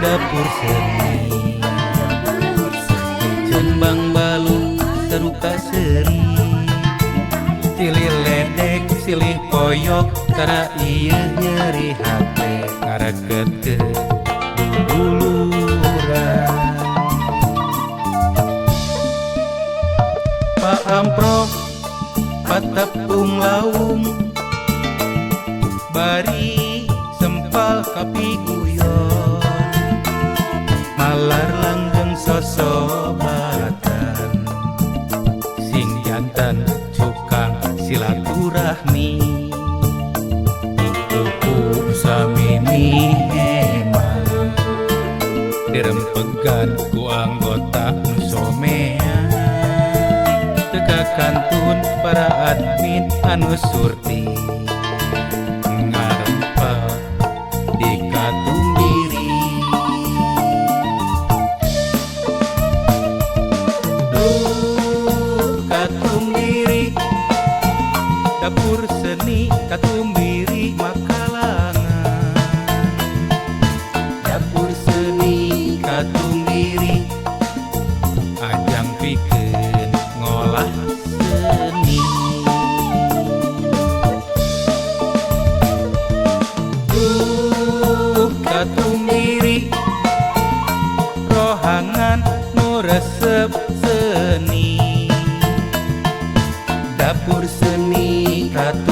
dapur seni. Jembang balu seru kaseri, silih ledek silih koyok tara ieu nyeri hate ngareget ke duluran. Pak Amprok patepung laung bari sempal kapi guyon malar langgeng sosobatan sing jantan cukang silaturahmi kuku samini heman dirempegan ku anggota nusomean teka kantun para admin anu surti ngarempat di Katumbiri. Katumbiri dapur seni Katumbiri Makalangan. Dapur seni Katumbiri ajang pikeun ngolah seni. Katumbiri rohangan nu resep seni. Dapur seni Katumbiri